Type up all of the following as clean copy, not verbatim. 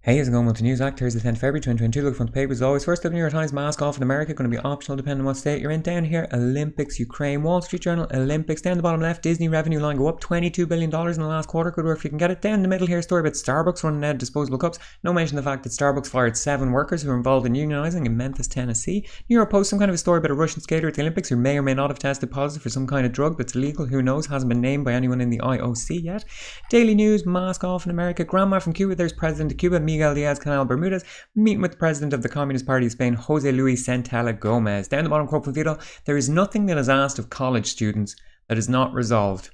Hey, how's it going? Welcome to News Act, Thursday, 10th February 2022. Look from the paper as always. First up, New York Times, mask off in America, going to be optional depending on what state you're in. Down here, Olympics, Ukraine. Wall Street Journal, Olympics. Down the bottom left, Disney revenue line go up $22 billion in the last quarter. Good work if you can get it. Down the middle here, story about Starbucks running out of disposable cups. No mention of the fact that Starbucks fired 7 workers who were involved in unionizing in Memphis, Tennessee. New York Post, some kind of a story about a Russian skater at the Olympics who may or may not have tested positive for some kind of drug that's illegal. Who knows? Hasn't been named by anyone in the IOC yet. Daily News, mask off in America. Grandma from Cuba, there's President of Cuba, Miguel Diaz-Canel Bermudez, meeting with the President of the Communist Party of Spain, Jose Luis Centella Gomez. Down the bottom quote from Fidel, there is nothing that is asked of college students that is not resolved.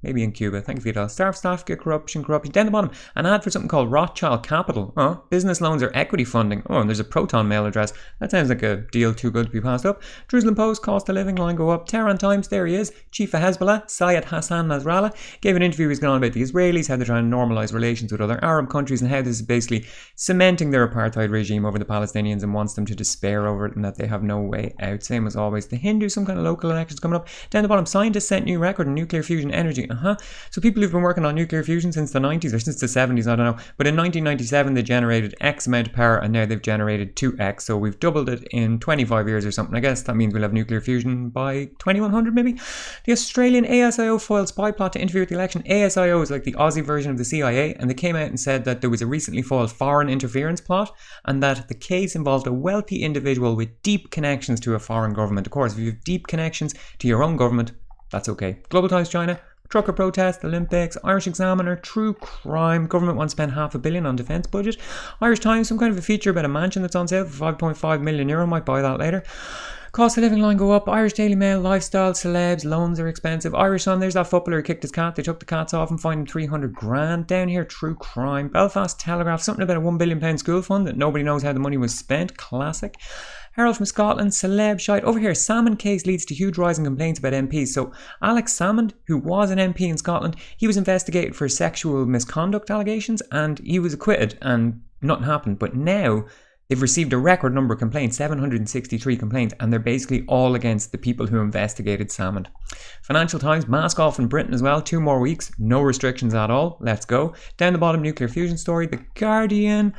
Maybe in Cuba. Thank you, Fidel. Staff, corruption. Down the bottom, an ad for something called Rothschild Capital. Oh, business loans or equity funding. Oh, and there's a Proton mail address. That sounds like a deal too good to be passed up. Jerusalem Post, cost of living line go up. Tehran Times, there he is. Chief of Hezbollah, Syed Hassan Nasrallah, gave an interview. He's gone on about the Israelis, how they're trying to normalise relations with other Arab countries, and how this is basically cementing their apartheid regime over the Palestinians and wants them to despair over it and that they have no way out. Same as always. The Hindu, some kind of local elections coming up. Down the bottom, scientists set new record in nuclear fusion energy. So people who've been working on nuclear fusion since the 90s or since the 70s, I don't know. But in 1997, they generated X amount of power and now they've generated 2X. So we've doubled it in 25 years or something. I guess that means we'll have nuclear fusion by 2100 maybe. The Australian ASIO foiled spy plot to interfere with the election. ASIO is like the Aussie version of the CIA, and they came out and said that there was a recently foiled foreign interference plot and that the case involved a wealthy individual with deep connections to a foreign government. Of course, if you have deep connections to your own government, that's okay. Global Times China, trucker protest, Olympics, Irish Examiner, true crime, government wants to spend €500 million on defence budget. Irish Times, some kind of a feature about a mansion that's on sale for €5.5 million, might buy that later. Cost of living line go up. Irish Daily Mail, lifestyle, celebs, loans are expensive. Irish Sun, there's that footballer who kicked his cat. They took the cats off and fined him 300 grand. Down here, true crime. Belfast Telegraph, something about a £1 billion school fund that nobody knows how the money was spent. Classic. Herald from Scotland, celeb shite. Over here, Salmond case leads to huge rise in complaints about MPs. So Alex Salmond, who was an MP in Scotland, he was investigated for sexual misconduct allegations and he was acquitted and nothing happened. But now they've received a record number of complaints, 763 complaints, and they're basically all against the people who investigated Salmond. Financial Times, mask off in Britain as well, 2 more weeks, no restrictions at all, let's go. Down the bottom, nuclear fusion story, The Guardian,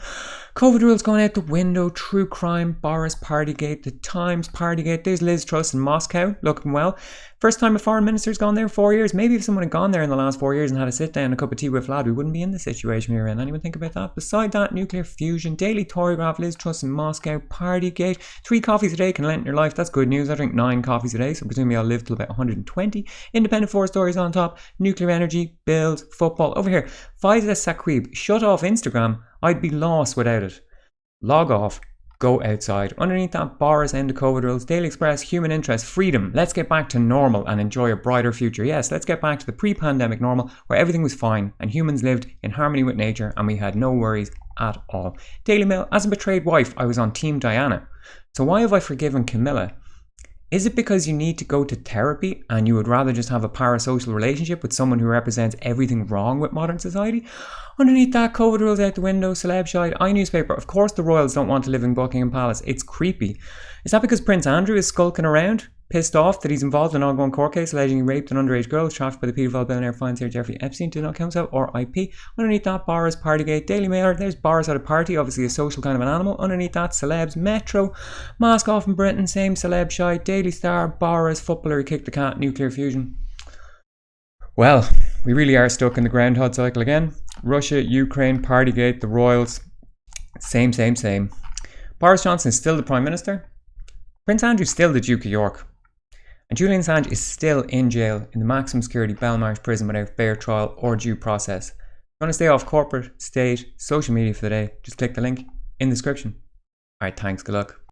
COVID rules going out the window, true crime, Boris Partygate, The Times Partygate, there's Liz Truss in Moscow, looking well. First time a foreign minister's gone there in 4 years. Maybe if someone had gone there in the last 4 years and had a sit down and a cup of tea with Vlad, we wouldn't be in the situation we're in. Anyone think about that? Beside that, nuclear fusion, Daily Torygraph, Liz Truss in Moscow, Partygate, 3 coffees a day can lengthen your life. That's good news. I drink 9 coffees a day, so presumably I'll live till about 120. Independent 4 stories on top, nuclear energy, bills, football. Over here, Faiza Saqib, shut off Instagram. I'd be lost without it. Log off. Go outside. Underneath that, Boris, end of COVID rules. Daily Express, human interest, freedom. Let's get back to normal and enjoy a brighter future. Yes, let's get back to the pre-pandemic normal where everything was fine and humans lived in harmony with nature and we had no worries at all. Daily Mail, as a betrayed wife, I was on Team Diana. So why have I forgiven Camilla? Is it because you need to go to therapy and you would rather just have a parasocial relationship with someone who represents everything wrong with modern society? Underneath that, COVID rules out the window, celeb shite, iNewspaper. Of course the royals don't want to live in Buckingham Palace. It's creepy. Is that because Prince Andrew is skulking around, pissed off that he's involved in an ongoing court case alleging he raped an underage girl, trafficked by the paedophile billionaire financier Jeffrey Epstein, did not count out, or IP. Underneath that, Boris Partygate, Daily Mail, there's Boris at a party, obviously a social kind of an animal. Underneath that, celebs, Metro, mask off in Britain, same celeb shite, Daily Star, Boris, footballer who kicked the cat, nuclear fusion. Well, we really are stuck in the groundhog cycle again. Russia, Ukraine, Partygate, the royals, same. Boris Johnson is still the Prime Minister. Prince Andrew is still the Duke of York. And Julian Assange is still in jail in the maximum security Belmarsh prison without fair trial or due process. If you want to stay off corporate, state, social media for the day, just click the link in the description. Alright, thanks, good luck.